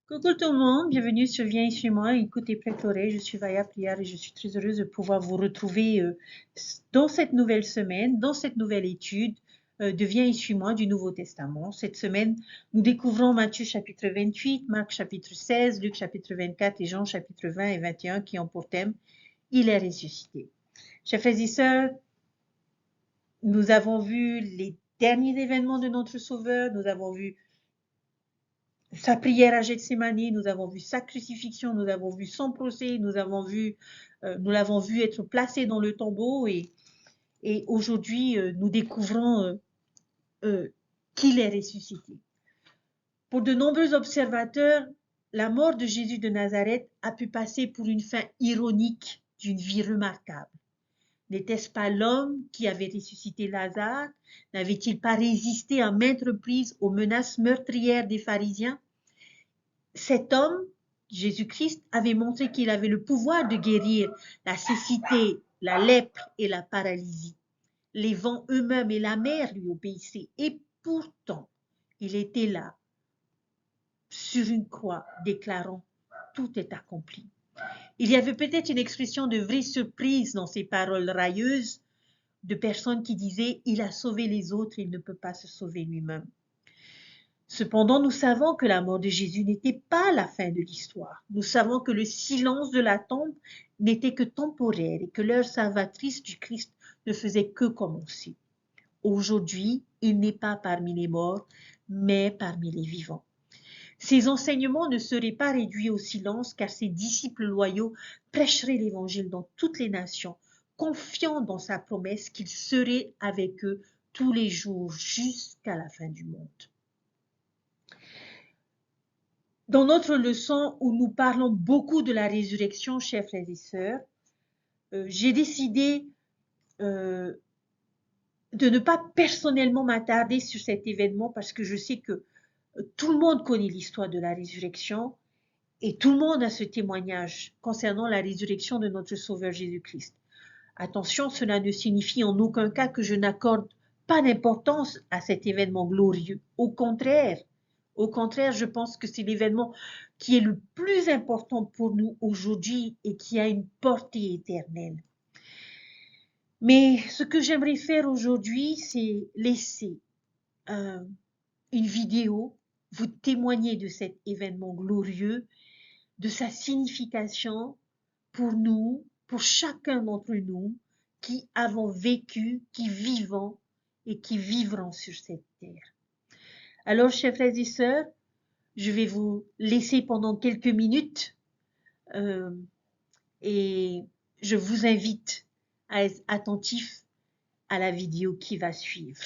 Coucou tout le monde, bienvenue sur Viens chez moi, écoute et prête l'oreille, je suis Vaya Prière et je suis très heureuse de pouvoir vous retrouver dans cette nouvelle semaine, dans cette nouvelle étude de Viens et suis-moi du Nouveau Testament. Cette semaine, nous découvrons Matthieu chapitre 28, Marc chapitre 16, Luc chapitre 24 et Jean chapitre 20 et 21 qui ont pour thème « Il est ressuscité ». Chers frères et sœurs, nous avons vu les derniers événements de notre Sauveur, nous avons vu sa prière à Gethsémani, nous avons vu sa crucifixion, nous avons vu son procès, nous l'avons vu être placé dans le tombeau et aujourd'hui nous découvrons qu'il est ressuscité. Pour de nombreux observateurs, la mort de Jésus de Nazareth a pu passer pour une fin ironique d'une vie remarquable. N'était-ce pas l'homme qui avait ressuscité Lazare? N'avait-il pas résisté à maintes reprises aux menaces meurtrières des pharisiens? Cet homme, Jésus-Christ, avait montré qu'il avait le pouvoir de guérir la cécité, la lèpre et la paralysie. Les vents eux-mêmes et la mer lui obéissaient. Et pourtant, il était là, sur une croix, déclarant « Tout est accompli ». Il y avait peut-être une expression de vraie surprise dans ces paroles railleuses de personnes qui disaient « Il a sauvé les autres, il ne peut pas se sauver lui-même ». Cependant, nous savons que la mort de Jésus n'était pas la fin de l'histoire. Nous savons que le silence de la tombe n'était que temporaire et que l'heure salvatrice du Christ ne faisait que commencer. Aujourd'hui, il n'est pas parmi les morts, mais parmi les vivants. Ses enseignements ne seraient pas réduits au silence car ses disciples loyaux prêcheraient l'évangile dans toutes les nations, confiants dans sa promesse qu'il serait avec eux tous les jours jusqu'à la fin du monde. Dans notre leçon où nous parlons beaucoup de la résurrection, chers frères et sœurs, j'ai décidé de ne pas personnellement m'attarder sur cet événement parce que je sais que tout le monde connaît l'histoire de la résurrection et tout le monde a ce témoignage concernant la résurrection de notre Sauveur Jésus-Christ. Attention, cela ne signifie en aucun cas que je n'accorde pas d'importance à cet événement glorieux. Au contraire, je pense que c'est l'événement qui est le plus important pour nous aujourd'hui et qui a une portée éternelle. Mais ce que j'aimerais faire aujourd'hui, c'est laisser une vidéo vous témoigner de cet événement glorieux, de sa signification pour nous, pour chacun d'entre nous qui avons vécu, qui vivons et qui vivront sur cette terre. Alors, chers frères et sœurs, je vais vous laisser pendant quelques minutes et je vous invite à être attentifs à la vidéo qui va suivre.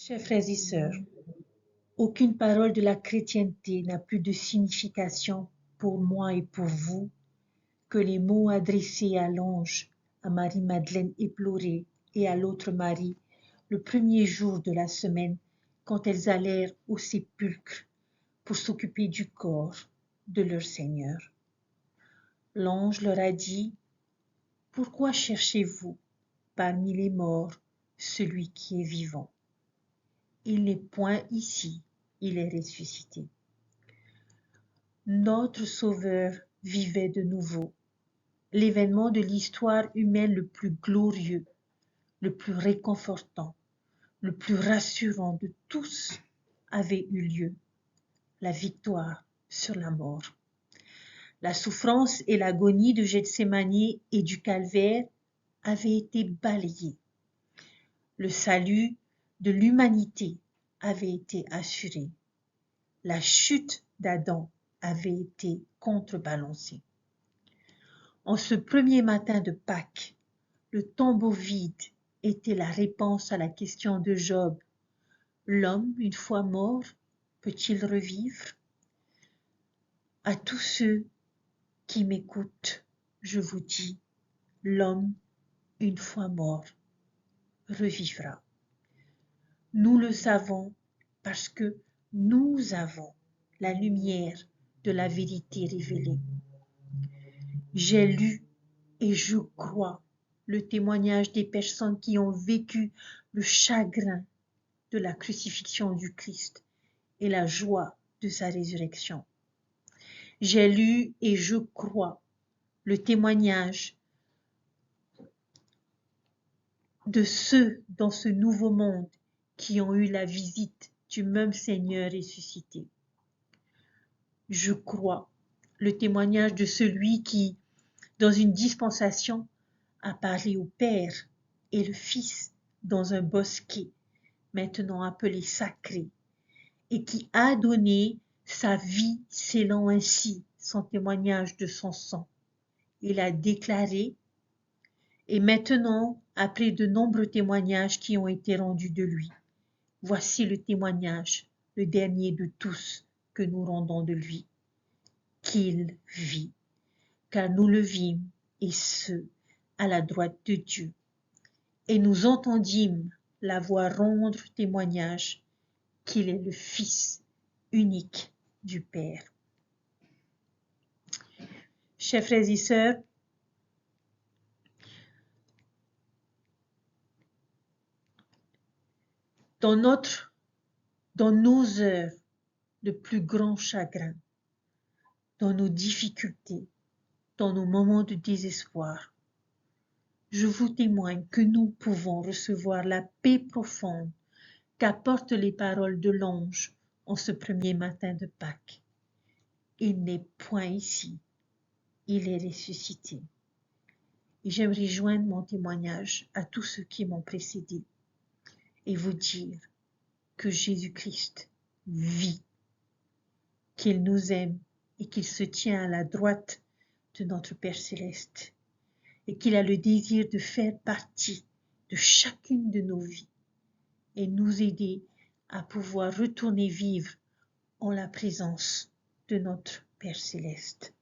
Chers frères et sœurs, aucune parole de la chrétienté n'a plus de signification pour moi et pour vous que les mots adressés à l'ange, à Marie-Madeleine éplorée et à l'autre Marie, le premier jour de la semaine, quand elles allèrent au sépulcre pour s'occuper du corps de leur Seigneur. L'ange leur a dit, « Pourquoi cherchez-vous parmi les morts celui qui est vivant? Il n'est point ici, il est ressuscité. » Notre Sauveur vivait de nouveau. L'événement de l'histoire humaine le plus glorieux, le plus réconfortant, le plus rassurant de tous avait eu lieu. La victoire sur la mort. La souffrance et l'agonie de Gethsémani et du calvaire avaient été balayées. Le salut de l'humanité avait été assuré. La chute d'Adam avait été contrebalancée. En ce premier matin de Pâques, le tombeau vide était la réponse à la question de Job. L'homme, une fois mort, peut-il revivre? À tous ceux qui m'écoutent, je vous dis, l'homme, une fois mort, revivra. Nous le savons parce que nous avons la lumière de la vérité révélée. J'ai lu et je crois le témoignage des personnes qui ont vécu le chagrin de la crucifixion du Christ et la joie de sa résurrection. J'ai lu et je crois le témoignage de ceux dans ce nouveau monde qui ont eu la visite du même Seigneur ressuscité. Je crois le témoignage de celui qui, dans une dispensation, a parlé au Père et le Fils dans un bosquet, maintenant appelé sacré, et qui a donné sa vie scellant ainsi son témoignage de son sang. Il a déclaré, et maintenant, après de nombreux témoignages qui ont été rendus de lui, voici le témoignage, le dernier de tous que nous rendons de lui, qu'il vit, car nous le vîmes, et ce, à la droite de Dieu. Et nous entendîmes la voix rendre témoignage qu'il est le Fils unique du Père. Chers frères et sœurs, dans nos heures de plus grand chagrin, dans nos difficultés, dans nos moments de désespoir, je vous témoigne que nous pouvons recevoir la paix profonde qu'apportent les paroles de l'ange en ce premier matin de Pâques. Il n'est point ici, il est ressuscité. Et j'aimerais joindre mon témoignage à tous ceux qui m'ont précédé et vous dire que Jésus-Christ vit, qu'il nous aime et qu'il se tient à la droite de notre Père céleste et qu'il a le désir de faire partie de chacune de nos vies et nous aider à pouvoir retourner vivre en la présence de notre Père céleste.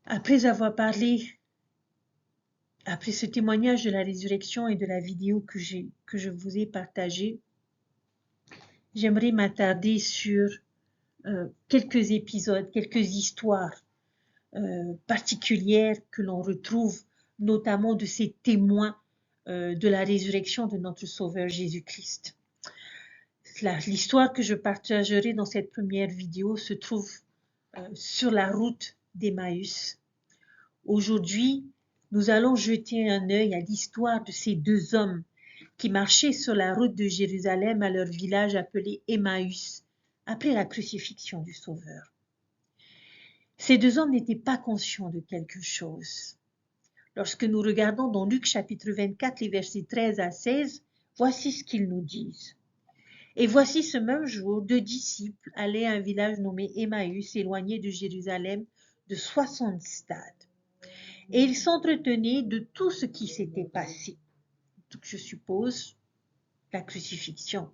Après avoir parlé, après ce témoignage de la résurrection et de la vidéo que je vous ai partagée, j'aimerais m'attarder sur quelques épisodes, quelques histoires particulières que l'on retrouve, notamment de ces témoins de la résurrection de notre Sauveur Jésus-Christ. L'histoire que je partagerai dans cette première vidéo se trouve sur la route d'Emmaüs. Aujourd'hui, nous allons jeter un œil à l'histoire de ces deux hommes qui marchaient sur la route de Jérusalem à leur village appelé Emmaüs, après la crucifixion du Sauveur. Ces deux hommes n'étaient pas conscients de quelque chose. Lorsque nous regardons dans Luc chapitre 24, les versets 13 à 16, voici ce qu'ils nous disent. Et voici ce même jour, deux disciples allaient à un village nommé Emmaüs, éloigné de Jérusalem de 60 stades. et ils s'entretenaient de tout ce qui s'était passé. Donc, je suppose la crucifixion.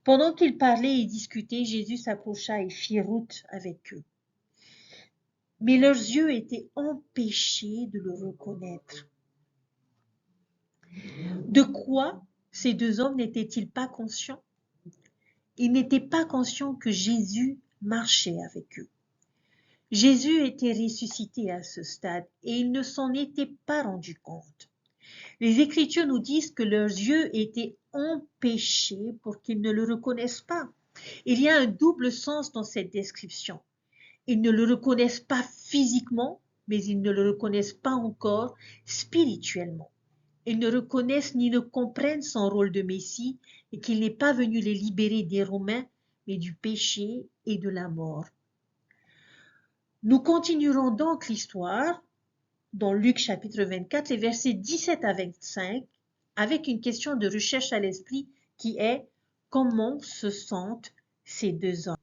Pendant qu'ils parlaient et discutaient, Jésus s'approcha et fit route avec eux. Mais leurs yeux étaient empêchés de le reconnaître. De quoi ces deux hommes n'étaient-ils pas conscients? Ils n'étaient pas conscients que Jésus marchait avec eux. Jésus était ressuscité à ce stade et ils ne s'en étaient pas rendus compte. Les Écritures nous disent que leurs yeux étaient empêchés pour qu'ils ne le reconnaissent pas. Il y a un double sens dans cette description. Ils ne le reconnaissent pas physiquement, mais ils ne le reconnaissent pas encore spirituellement. Ils ne reconnaissent ni ne comprennent son rôle de Messie et qu'il n'est pas venu les libérer des Romains, mais du péché et de la mort. Nous continuerons donc l'histoire dans Luc chapitre 24, les versets 17 à 25, avec une question de recherche à l'esprit qui est « Comment se sentent ces deux hommes ?»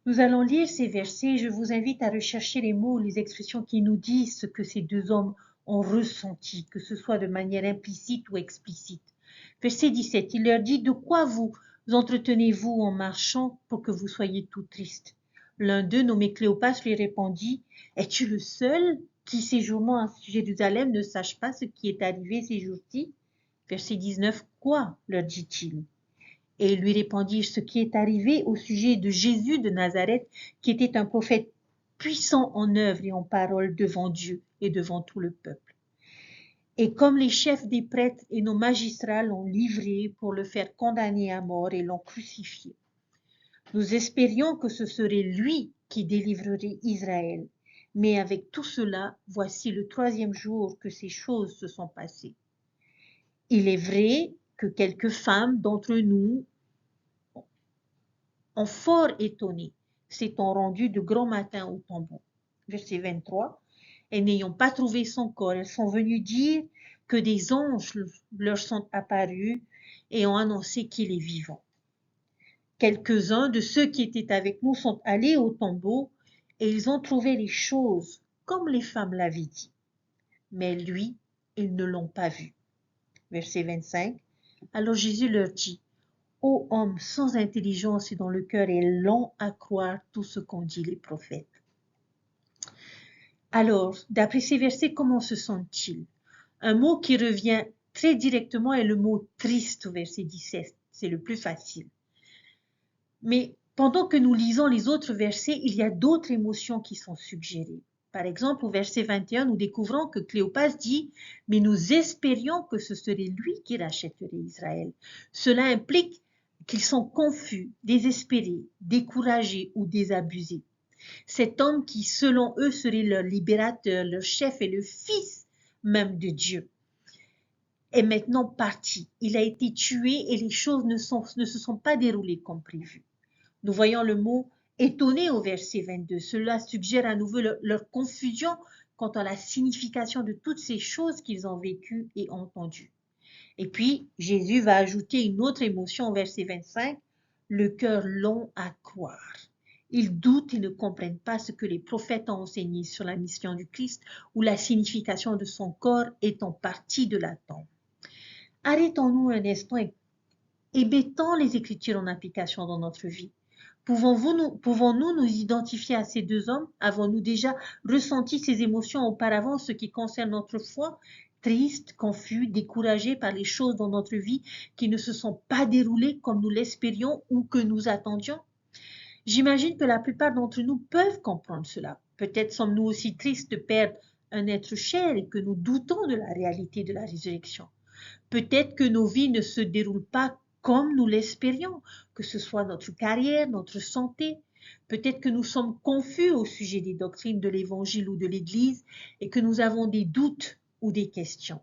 Nous allons lire ces versets et je vous invite à rechercher les mots, les expressions qui nous disent ce que ces deux hommes ont ressenti, que ce soit de manière implicite ou explicite. Verset 17, il leur dit « De quoi vous entretenez-vous en marchant pour que vous soyez tout tristes ?» L'un d'eux, nommé Cléopas, lui répondit « Es-tu le seul qui séjournant à Jérusalem ne sache pas ce qui est arrivé ces jours-ci » Verset 19, « Quoi ?» leur dit-il. Et ils lui répondirent ce qui est arrivé au sujet de Jésus de Nazareth, qui était un prophète puissant en œuvre et en parole devant Dieu et devant tout le peuple. Et comme les chefs des prêtres et nos magistrats l'ont livré pour le faire condamner à mort et l'ont crucifié, nous espérions que ce serait lui qui délivrerait Israël. Mais avec tout cela, voici le 3e jour que ces choses se sont passées. Il est vrai que quelques femmes d'entre nous ont fort étonné, s'étant rendues de grand matin au tombeau. Verset 23. Et n'ayant pas trouvé son corps, elles sont venues dire que des anges leur sont apparus et ont annoncé qu'il est vivant. Quelques-uns de ceux qui étaient avec nous sont allés au tombeau et ils ont trouvé les choses comme les femmes l'avaient dit. Mais lui, ils ne l'ont pas vu. Verset 25. Alors Jésus leur dit, ô hommes sans intelligence et dont le cœur est lent à croire tout ce qu'ont dit les prophètes. Alors, d'après ces versets, comment se sentent-ils? Un mot qui revient très directement est le mot triste au verset 17. C'est le plus facile. Mais pendant que nous lisons les autres versets, il y a d'autres émotions qui sont suggérées. Par exemple, au verset 21, nous découvrons que Cléopas dit « Mais nous espérions que ce serait lui qui rachèterait Israël. » Cela implique qu'ils sont confus, désespérés, découragés ou désabusés. Cet homme qui, selon eux, serait leur libérateur, leur chef et le fils même de Dieu, est maintenant parti. Il a été tué et les choses ne se sont pas déroulées comme prévu. Nous voyons le mot « étonné » au verset 22. Cela suggère à nouveau leur confusion quant à la signification de toutes ces choses qu'ils ont vécues et entendues. Et puis, Jésus va ajouter une autre émotion au verset 25, le cœur long à croire. Ils doutent et ne comprennent pas ce que les prophètes ont enseigné sur la mission du Christ ou la signification de son corps étant partie de la tombe. Arrêtons-nous un instant et mettons les Écritures en application dans notre vie. Pouvons-nous nous identifier à ces deux hommes? Avons-nous déjà ressenti ces émotions auparavant, ce qui concerne notre foi? Triste, confus, découragés par les choses dans notre vie qui ne se sont pas déroulées comme nous l'espérions ou que nous attendions? J'imagine que la plupart d'entre nous peuvent comprendre cela. Peut-être sommes-nous aussi tristes de perdre un être cher et que nous doutons de la réalité de la résurrection. Peut-être que nos vies ne se déroulent pas comme nous l'espérions, que ce soit notre carrière, notre santé. Peut-être que nous sommes confus au sujet des doctrines de l'Évangile ou de l'Église et que nous avons des doutes ou des questions.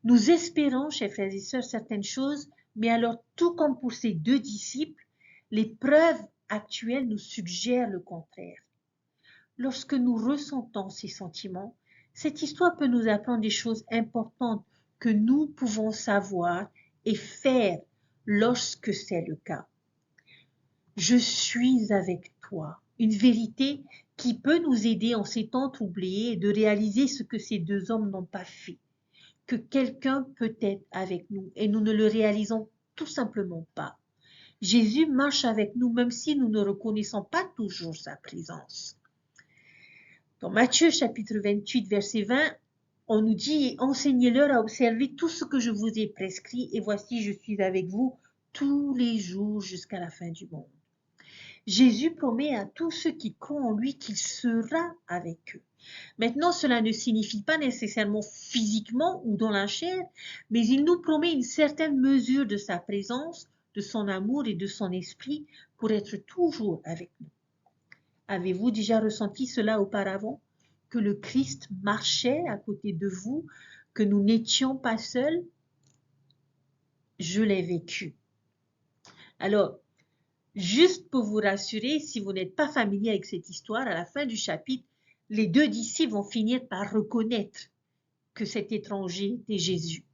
Nous espérons, chers frères et sœurs, certaines choses, mais alors, tout comme pour ces deux disciples, les preuves actuelles nous suggèrent le contraire. Lorsque nous ressentons ces sentiments, cette histoire peut nous apprendre des choses importantes que nous pouvons savoir et faire lorsque c'est le cas. Je suis avec toi, une vérité qui peut nous aider en ces temps troublés et de réaliser ce que ces deux hommes n'ont pas fait, que quelqu'un peut être avec nous et nous ne le réalisons tout simplement pas. Jésus marche avec nous même si nous ne reconnaissons pas toujours sa présence. Dans Matthieu chapitre 28, verset 20, on nous dit « Enseignez-leur à observer tout ce que je vous ai prescrit et voici je suis avec vous tous les jours jusqu'à la fin du monde. » Jésus promet à tous ceux qui croient en lui qu'il sera avec eux. Maintenant, cela ne signifie pas nécessairement physiquement ou dans la chair, mais il nous promet une certaine mesure de sa présence, de son amour et de son esprit pour être toujours avec nous. Avez-vous déjà ressenti cela auparavant? Que le Christ marchait à côté de vous, que nous n'étions pas seuls? Je l'ai vécu. Alors, juste pour vous rassurer, si vous n'êtes pas familier avec cette histoire, à la fin du chapitre, les deux disciples vont finir par reconnaître que cet étranger était Jésus.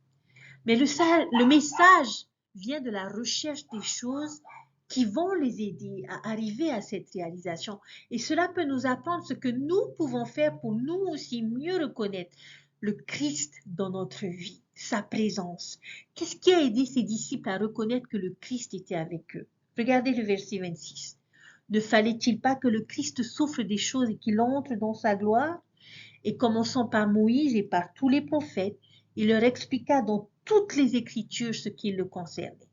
Mais le message vient de la recherche des choses qui vont les aider à arriver à cette réalisation. Et cela peut nous apprendre ce que nous pouvons faire pour nous aussi mieux reconnaître le Christ dans notre vie, sa présence. Qu'est-ce qui a aidé ces disciples à reconnaître que le Christ était avec eux? Regardez le verset 26. Ne fallait-il pas que le Christ souffre des choses et qu'il entre dans sa gloire? Et commençant par Moïse et par tous les prophètes, il leur expliqua dans toutes les Écritures ce qui le concernait.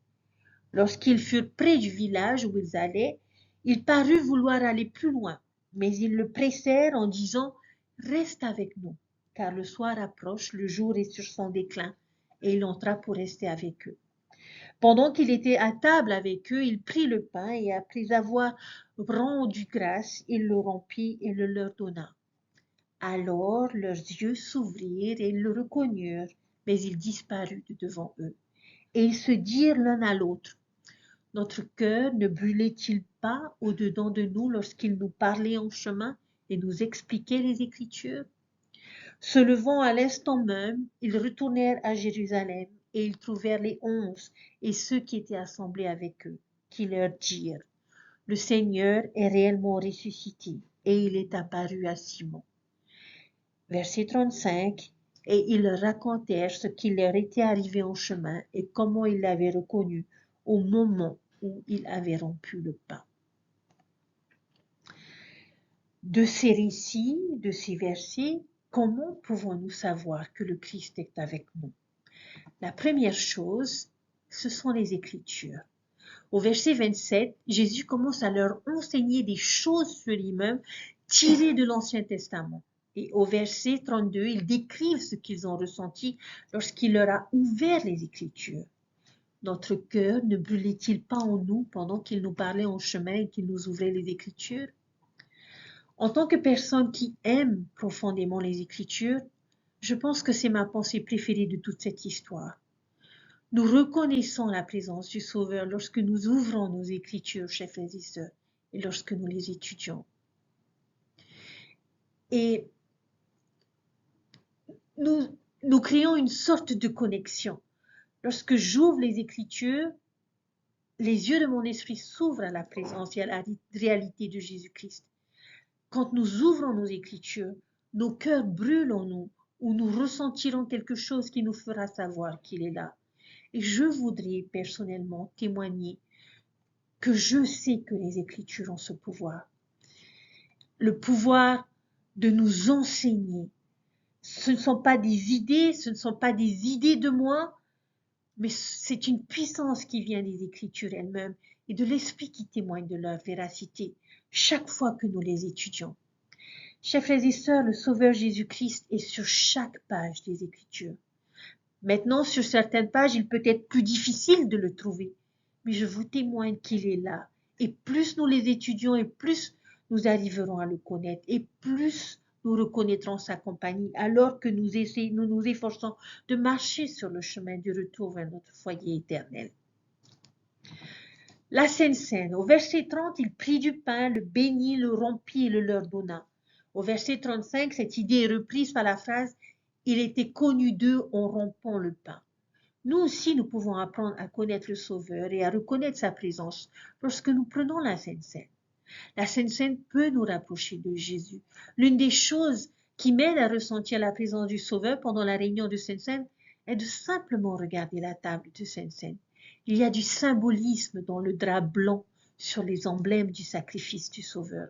Lorsqu'ils furent près du village où ils allaient, il parut vouloir aller plus loin, mais ils le pressèrent en disant « Reste avec nous, car le soir approche, le jour est sur son déclin. » Et il entra pour rester avec eux. Pendant qu'il était à table avec eux, il prit le pain et après avoir rendu grâce, il le rompit et le leur donna. Alors leurs yeux s'ouvrirent et ils le reconnurent, mais il disparut de devant eux. Et ils se dirent l'un à l'autre, « Notre cœur ne brûlait-il pas au-dedans de nous lorsqu'il nous parlait en chemin et nous expliquait les Écritures ?» Se levant à l'instant même, ils retournèrent à Jérusalem et ils trouvèrent les 11 et ceux qui étaient assemblés avec eux, qui leur dirent, « Le Seigneur est réellement ressuscité et il est apparu à Simon. » Verset 35, et ils leur racontèrent ce qui leur était arrivé en chemin et comment ils l'avaient reconnu au moment où il avait rompu le pain. De ces récits, de ces versets, comment pouvons-nous savoir que le Christ est avec nous? La première chose, ce sont les Écritures. Au verset 27, Jésus commence à leur enseigner des choses sur lui-même tirées de l'Ancien Testament. Et au verset 32, ils décrivent ce qu'ils ont ressenti lorsqu'il leur a ouvert les Écritures. Notre cœur ne brûlait-il pas en nous pendant qu'il nous parlait en chemin et qu'il nous ouvrait les Écritures? En tant que personne qui aime profondément les Écritures, je pense que c'est ma pensée préférée de toute cette histoire. Nous reconnaissons la présence du Sauveur lorsque nous ouvrons nos Écritures, chers frères et sœurs, et lorsque nous les étudions. Et nous créons une sorte de connexion. Lorsque j'ouvre les Écritures, les yeux de mon esprit s'ouvrent à la présence et à la réalité de Jésus-Christ. Quand nous ouvrons nos Écritures, nos cœurs brûlent en nous, ou nous ressentirons quelque chose qui nous fera savoir qu'il est là. Et je voudrais personnellement témoigner que je sais que les Écritures ont ce pouvoir. Le pouvoir de nous enseigner. Ce ne sont pas des idées, ce ne sont pas des idées de moi, mais c'est une puissance qui vient des Écritures elles-mêmes et de l'Esprit qui témoigne de leur véracité chaque fois que nous les étudions. Chers frères et sœurs, le Sauveur Jésus-Christ est sur chaque page des Écritures. Maintenant, sur certaines pages, il peut être plus difficile de le trouver, mais je vous témoigne qu'il est là. Et plus nous les étudions et plus nous arriverons à le connaître et plus nous reconnaîtrons sa compagnie alors que nous nous efforçons de marcher sur le chemin du retour vers notre foyer éternel. La Sainte Seine, au verset 30, il prit du pain, le bénit, le rompit et le leur donna. Au verset 35, cette idée est reprise par la phrase « Il était connu d'eux en rompant le pain ». Nous aussi, nous pouvons apprendre à connaître le Sauveur et à reconnaître sa présence lorsque nous prenons la Sainte Seine. La Sainte Seine peut nous rapprocher de Jésus. L'une des choses qui m'aide à ressentir la présence du Sauveur pendant la réunion de Sainte Seine est de simplement regarder la table de Sainte Seine. Il y a du symbolisme dans le drap blanc sur les emblèmes du sacrifice du Sauveur.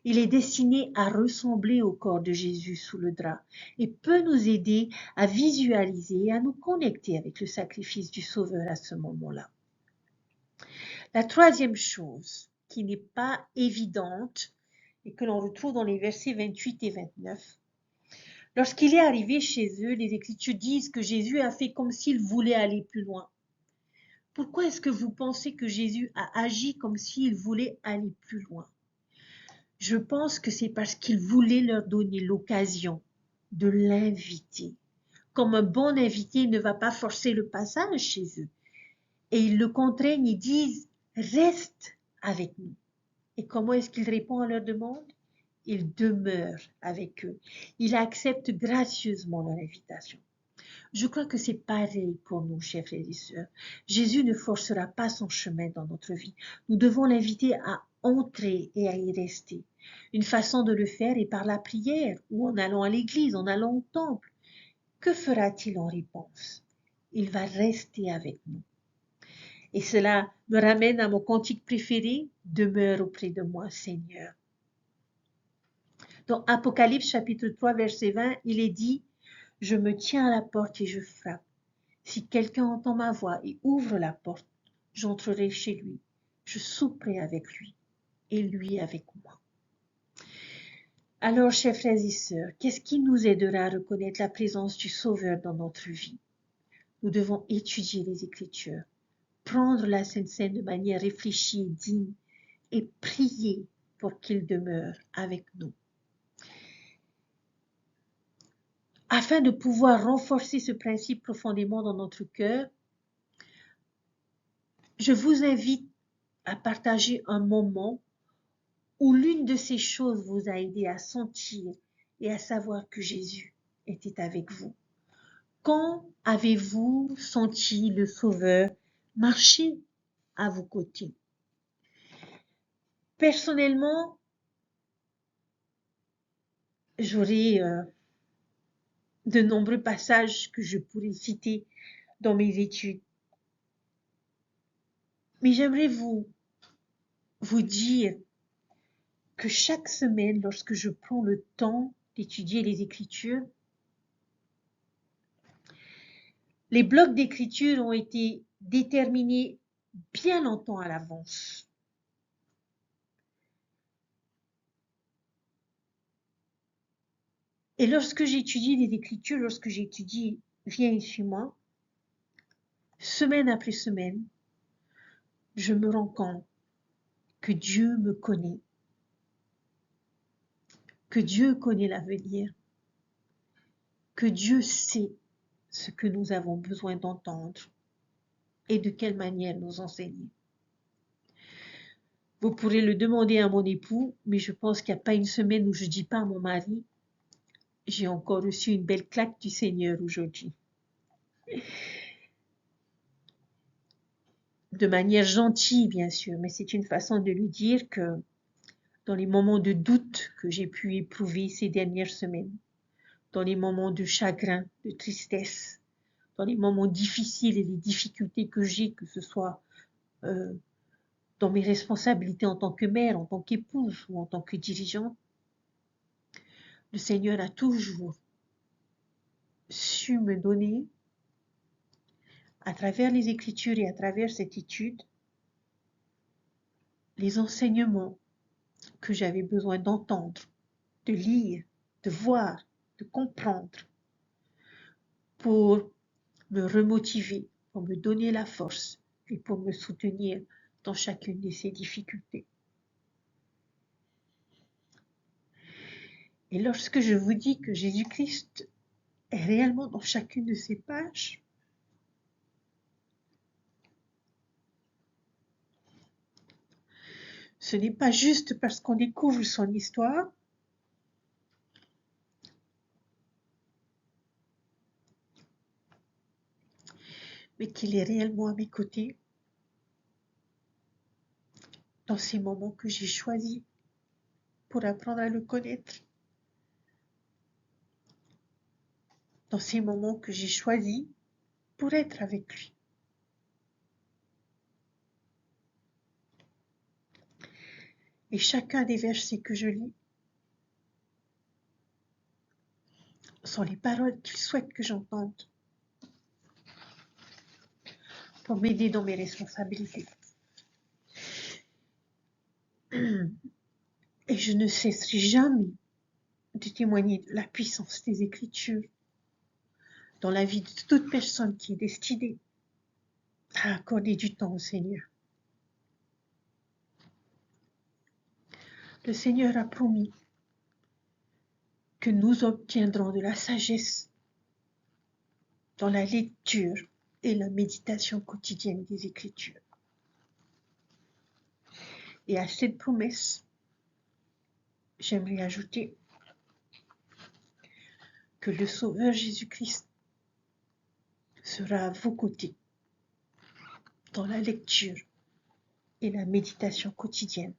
Il est destiné à ressembler au corps de Jésus sous le drap et peut nous aider à visualiser et à nous connecter avec le sacrifice du Sauveur à ce moment-là. La troisième chose qui n'est pas évidente et que l'on retrouve dans les versets 28 et 29, lorsqu'il est arrivé chez eux, les Écritures disent que Jésus a fait comme s'il voulait aller plus loin. Pourquoi est-ce que vous pensez que Jésus a agi comme s'il voulait aller plus loin? Je pense que c'est parce qu'il voulait leur donner l'occasion de l'inviter. Comme un bon invité, il ne va pas forcer le passage chez eux. Et ils le contraignent, ils disent « Reste avec nous ». Et comment est-ce qu'il répond à leur demande? Il demeure avec eux. Il accepte gracieusement leur invitation. Je crois que c'est pareil pour nous, chers frères et sœurs. Jésus ne forcera pas son chemin dans notre vie. Nous devons l'inviter à entrer et à y rester. Une façon de le faire est par la prière ou en allant à l'église, en allant au temple. Que fera-t-il en réponse? Il va rester avec nous. Et cela me ramène à mon cantique préféré, « Demeure auprès de moi, Seigneur ». Dans Apocalypse chapitre 3, verset 20, il est dit « Je me tiens à la porte et je frappe. Si quelqu'un entend ma voix et ouvre la porte, j'entrerai chez lui. Je souperai avec lui et lui avec moi. » Alors, chers frères et sœurs, qu'est-ce qui nous aidera à reconnaître la présence du Sauveur dans notre vie? Nous devons étudier les Écritures, prendre la Sainte Seine de manière réfléchie et digne et prier pour qu'il demeure avec nous. Afin de pouvoir renforcer ce principe profondément dans notre cœur, je vous invite à partager un moment où l'une de ces choses vous a aidé à sentir et à savoir que Jésus était avec vous. Quand avez-vous senti le Sauveur marcher à vos côtés? Personnellement, j'aurais de nombreux passages que je pourrais citer dans mes études. Mais j'aimerais vous dire que chaque semaine, lorsque je prends le temps d'étudier les Écritures, les blocs d'écriture ont été déterminés bien longtemps à l'avance. Et lorsque j'étudie les Écritures, lorsque j'étudie Viens et suis-moi, semaine après semaine, je me rends compte que Dieu me connaît, que Dieu connaît l'avenir, que Dieu sait ce que nous avons besoin d'entendre et de quelle manière nous enseigner. Vous pourrez le demander à mon époux, mais je pense qu'il n'y a pas une semaine où je ne dis pas à mon mari, j'ai encore reçu une belle claque du Seigneur aujourd'hui. De manière gentille, bien sûr, mais c'est une façon de lui dire que dans les moments de doute que j'ai pu éprouver ces dernières semaines, dans les moments de chagrin, de tristesse, dans les moments difficiles et les difficultés que j'ai, que ce soit dans mes responsabilités en tant que mère, en tant qu'épouse ou en tant que dirigeante, le Seigneur a toujours su me donner, à travers les Écritures et à travers cette étude, les enseignements que j'avais besoin d'entendre, de lire, de voir, de comprendre, pour me remotiver, pour me donner la force et pour me soutenir dans chacune de ces difficultés. Et lorsque je vous dis que Jésus-Christ est réellement dans chacune de ces pages, ce n'est pas juste parce qu'on découvre son histoire, mais qu'il est réellement à mes côtés, dans ces moments que j'ai choisis pour apprendre à le connaître, dans ces moments que j'ai choisis pour être avec lui. Et chacun des versets que je lis sont les paroles qu'il souhaite que j'entende pour m'aider dans mes responsabilités. Et je ne cesserai jamais de témoigner de la puissance des Écritures dans la vie de toute personne qui est destinée à accorder du temps au Seigneur. Le Seigneur a promis que nous obtiendrons de la sagesse dans la lecture et la méditation quotidienne des Écritures. Et à cette promesse, j'aimerais ajouter que le Sauveur Jésus-Christ sera à vos côtés dans la lecture et la méditation quotidienne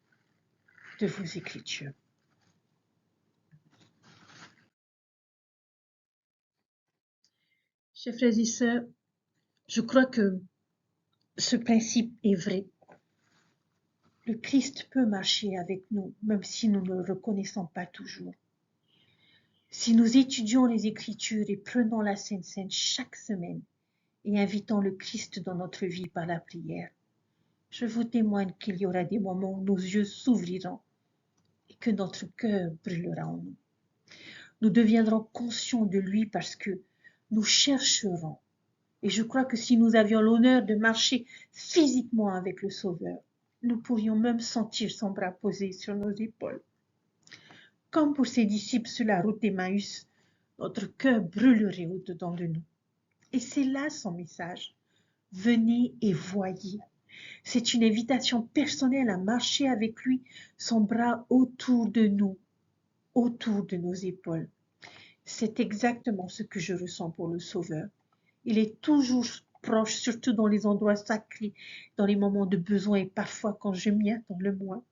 de vos Écritures. Chers frères et sœurs, je crois que ce principe est vrai. Le Christ peut marcher avec nous, même si nous ne le reconnaissons pas toujours. Si nous étudions les Écritures et prenons la Sainte Seine chaque semaine et invitons le Christ dans notre vie par la prière, je vous témoigne qu'il y aura des moments où nos yeux s'ouvriront et que notre cœur brûlera en nous. Nous deviendrons conscients de lui parce que nous chercherons. Et je crois que si nous avions l'honneur de marcher physiquement avec le Sauveur, nous pourrions même sentir son bras posé sur nos épaules. Comme pour ses disciples sur la route d'Emmaüs, notre cœur brûlerait au-dedans de nous. Et c'est là son message. Venez et voyez. C'est une invitation personnelle à marcher avec lui, son bras autour de nous, autour de nos épaules. C'est exactement ce que je ressens pour le Sauveur. Il est toujours proche, surtout dans les endroits sacrés, dans les moments de besoin et parfois quand je m'y attends le moins.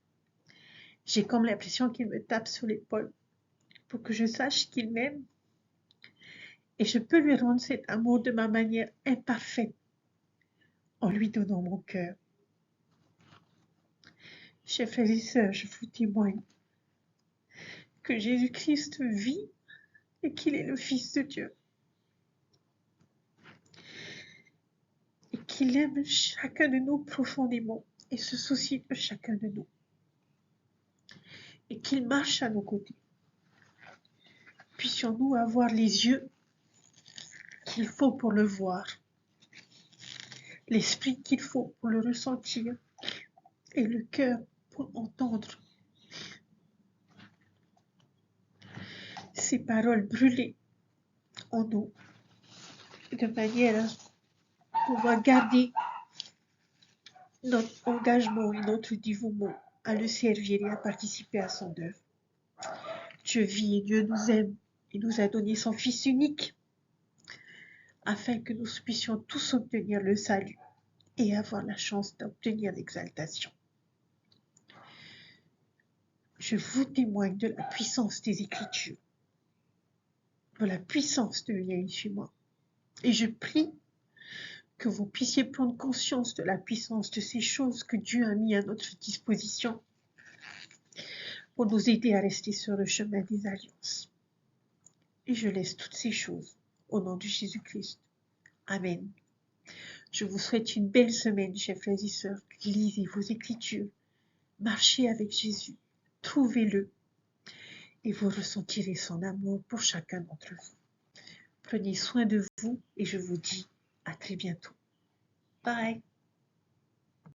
J'ai comme l'impression qu'il me tape sur l'épaule pour que je sache qu'il m'aime. Et je peux lui rendre cet amour de ma manière imparfaite en lui donnant mon cœur. Chers frères et sœurs, je vous témoigne que Jésus-Christ vit et qu'il est le Fils de Dieu. Et qu'il aime chacun de nous profondément et se soucie de chacun de nous. Et qu'il marche à nos côtés. Puissions-nous avoir les yeux qu'il faut pour le voir, l'esprit qu'il faut pour le ressentir et le cœur pour entendre. Ces paroles brûlées en nous de manière à pouvoir garder notre engagement et notre dévouement à le servir et à participer à son œuvre. Dieu vit et Dieu nous aime. Il nous a donné son Fils unique afin que nous puissions tous obtenir le salut et avoir la chance d'obtenir l'exaltation. Je vous témoigne de la puissance des Écritures, de la puissance de Viens chez moi. Et je prie que vous puissiez prendre conscience de la puissance de ces choses que Dieu a mis à notre disposition pour nous aider à rester sur le chemin des alliances. Et je laisse toutes ces choses au nom de Jésus-Christ. Amen. Je vous souhaite une belle semaine, chers frères et sœurs. Lisez vos Écritures, marchez avec Jésus, trouvez-le et vous ressentirez son amour pour chacun d'entre vous. Prenez soin de vous et je vous dis à très bientôt. Bye.